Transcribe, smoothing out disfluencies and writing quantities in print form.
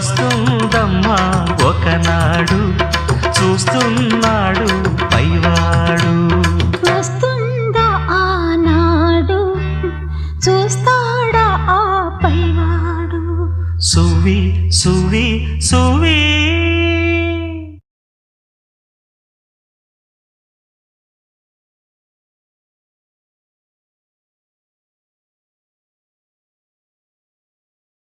వస్తుందమ్మా ఒకనాడు, చూస్తున్నాడు పైవాడు. వస్తుందా ఆనాడు, చూస్తాడా ఆ పైవాడు. సువి సువి సువి